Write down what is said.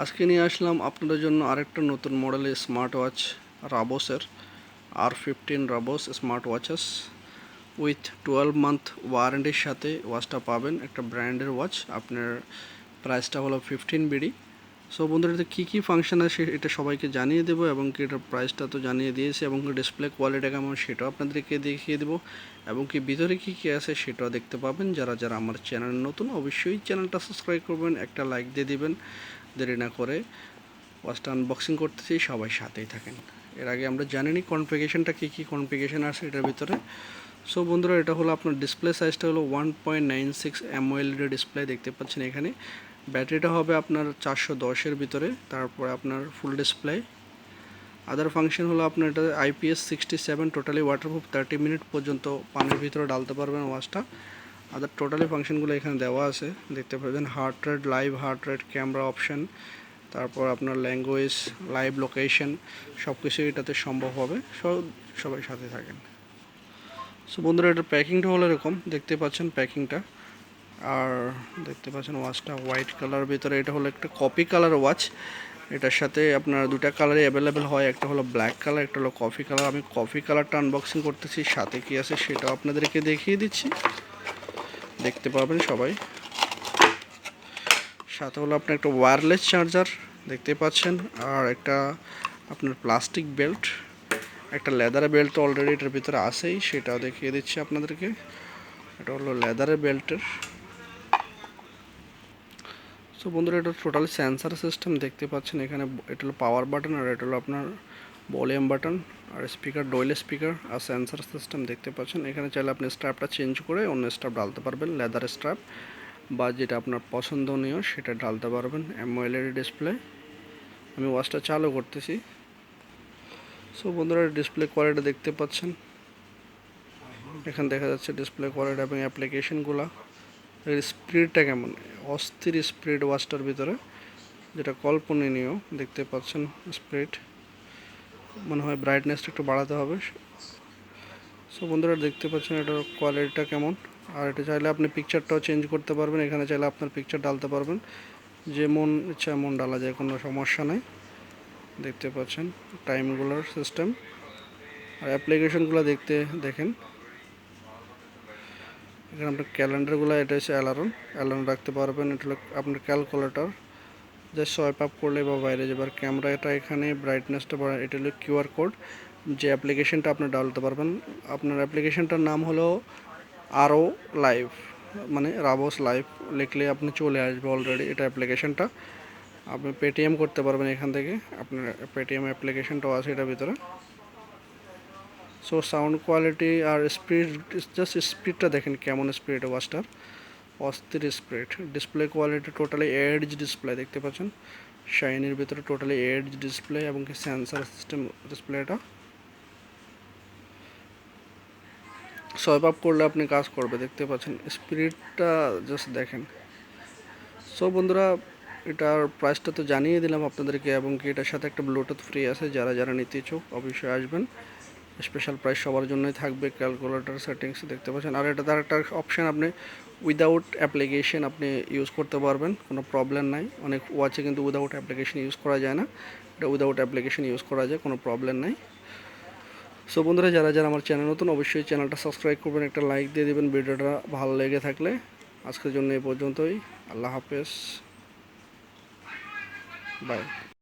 আজকে নিয়ে আসলাম আপনাদের জন্য আরেকটা নতুন মডেলের স্মার্ট ওয়াচ রাবোসের R15 রাবোস স্মার্ট ওয়াচেস উইথ 12 মান্থ ওয়ারেন্টির সাথে ওয়াচটা পাবেন। একটা ব্র্যান্ডের ওয়াচ, আপনার প্রাইসটা হলো 15 BD। সো বন্ধুরা, এতে কী কী ফাংশন আছে এটা সবাইকে জানিয়ে দেবো, এবং কি এটার প্রাইসটা তো জানিয়ে দিয়েছি, এবং ডিসপ্লে কোয়ালিটি কেমন সেটাও আপনাদেরকে দেখিয়ে দেবো, এবং কি ভিতরে কী কী আছে সেটাও দেখতে পাবেন। যারা যারা আমার চ্যানেল নতুন অবশ্যই চ্যানেলটা সাবস্ক্রাইব করবেন, একটা লাইক দিয়ে দিবেন। দেরি না করে ওয়াচটা আনবক্সিং করতেছি, সবাই সাথেই থাকেন। এর আগে আমরা জানিনি কনফিগারেশনটা কী কনফিগারেশন আছে এটার ভিতরে। সো বন্ধুরা, এটা হলো আপনার ডিসপ্লে সাইজটা হলো 1.96 AMOLED ডিসপ্লে দেখতে পাচ্ছেন এখানে। ব্যাটারিটা হবে আপনার 410-এর ভিতরে, তারপরে আপনার ফুল ডিসপ্লে। আদার ফাংশন হলো আপনার এটা IP67 টোটালি ওয়াটারপ্রুফ, 30 মিনিট পর্যন্ত পানির ভিতরে ডালতে পারবেন ওয়াচটা। আদার টোটালি ফাংশনগুলো এখানে দেওয়া আছে দেখতে পাবেন। Heart rate, live heart rate, camera option, তারপর আপনার ল্যাঙ্গুয়েজ, লাইভ লোকেশন, সব কিছু এটাতে সম্ভব হবে। সবাই সাথে থাকেন। সো বন্ধুরা, এটার প্যাকিংটা হলো এরকম দেখতে পাচ্ছেন প্যাকিংটা। আর দেখতে পাচ্ছেন ওয়াচটা হোয়াইট কালার ভিতরে। এটা হলো একটা কপি কালার ওয়াচ। এটার সাথে আপনার দুটা কালারই অ্যাভেলেবেল হয়, একটা হলো ব্ল্যাক কালার, একটা হলো কফি কালার। আমি কফি কালারটা আনবক্সিং করতেছি, সাথে কি আছে সেটাও আপনাদেরকে দেখিয়ে দিচ্ছি, দেখতে পাবেন সবাই। সাথে হলো আপনার একটা ওয়্যারলেস চার্জার দেখতে পাচ্ছেন, আর একটা আপনার প্লাস্টিক বেল্ট, একটা লেদারের বেল্ট তো অলরেডি এটার ভিতরে আছেই, সেটাও দেখিয়ে দিচ্ছি আপনাদেরকে। এটা হলো লেদারের বেল্টের। সো বন্ধুরা, এটা টোটাল সেন্সার সিস্টেম দেখতে পাচ্ছেন এখানে। এটা হলো পাওয়ার বাটন, আর এটা হলো আপনার ভলিউম বাটন, আর স্পিকার, ডুয়াল স্পিকার, আর সেন্সার সিস্টেম দেখতে পাচ্ছেন এখানে। চাইলে আপনি স্ট্র্যাপটা চেঞ্জ করে অন্য স্ট্র্যাপ ডালতে পারবেন, লেদার স্ট্র্যাপ বা যেটা আপনার পছন্দনীয় সেটা ডালতে পারবেন। AMOLED display. আমি ওয়াচটা চালু করতেছি। সো বন্ধুরা, ডিসপ্লে কোয়ালিটি দেখতে পাচ্ছেন এখানে, দেখা যাচ্ছে ডিসপ্লে কোয়ালিটি এবং অ্যাপ্লিকেশনগুলো। এর স্পিডটা কেমন, অস্থির স্পিড ওয়াচটার ভিতরে, যেটা কল্পনীয় দেখতে পাচ্ছেন। স্পিড মনে হয় ব্রাইটনেসটা একটু বাড়াতে হবে। সো বন্ধুরা, দেখতে পাচ্ছেন এটার কোয়ালিটিটা কেমন। আর এটা চাইলে আপনি পিকচারটাও চেঞ্জ করতে পারবেন, এখানে চাইলে আপনার পিকচার ডালতে পারবেন, যেমন ইচ্ছা এমন ডালা যায়, কোনো সমস্যা নেই। দেখতে পাচ্ছেন টাইমগুলোর সিস্টেম আর অ্যাপ্লিকেশনগুলো দেখেন এখানে। আপনার ক্যালেন্ডারগুলো, এটা হচ্ছে অ্যালার্ম রাখতে পারবেন। এটা হলো আপনার ক্যালকুলেটর, জাস্ট সোয়াইপ আপ করলে বা বাইরে যাবার। ক্যামেরাটা এখানে, ব্রাইটনেসটা বাড়া। এটা হলো QR কোড, যে অ্যাপ্লিকেশনটা আপনি ডালতে পারবেন। আপনার অ্যাপ্লিকেশনটার নাম হলো RO লাইভ, মানে রাবোস লাইভ লিখলে আপনি চলে আসবে অলরেডি এটা অ্যাপ্লিকেশনটা। আপনি পেটিএম করতে পারবেন এখান থেকে, আপনার পেটিএম অ্যাপ্লিকেশনটাও আছে এটার ভিতরে। সো সাউন্ড কোয়ালিটি আর স্পিড, জাস্ট স্পিডটা দেখেন কেমন স্পিড ওয়াচটার, অস্থির speed. Display quality totally edge display দেখতে পাচ্ছেন, শাইনির ভিতরে টোটালি এডজ ডিসপ্লে, এবং কি সেন্সার সিস্টেম ডিসপ্লেটা। সোয়াইপ আপ করলে আপনি কাজ করবে দেখতে পাচ্ছেন, স্পিডটা জাস্ট দেখেন। সো বন্ধুরা, এটার প্রাইসটা তো জানিয়ে দিলাম আপনাদেরকে, এবং কি এটার সাথে একটা ব্লুটুথ ফ্রি আছে। যারা যারা নিতে ইচ্ছুক অবশ্যই আসবেন, স্পেশাল প্রাইস সবার জন্যই থাকবে। ক্যালকুলেটর সেটিংস দেখতে পাচ্ছেন। আর এটা তার একটা অপশান, আপনি উইদাউট অ্যাপ্লিকেশন আপনি ইউজ করতে পারবেন, কোনো প্রবলেম নাই। অনেক ওয়াচে কিন্তু উইদাউট অ্যাপ্লিকেশন ইউজ করা যায় না, এটা উইদাউট অ্যাপ্লিকেশন ইউজ করা যায়, কোনো প্রবলেম নাই। সো বন্ধুরা, যারা যারা আমার চ্যানেল নতুন অবশ্যই চ্যানেলটা সাবস্ক্রাইব করবেন, একটা লাইক দিয়ে দেবেন ভিডিওটা ভালো লেগে থাকলে। আজকের জন্য এই পর্যন্তই। আল্লাহ হাফেজ, বাই।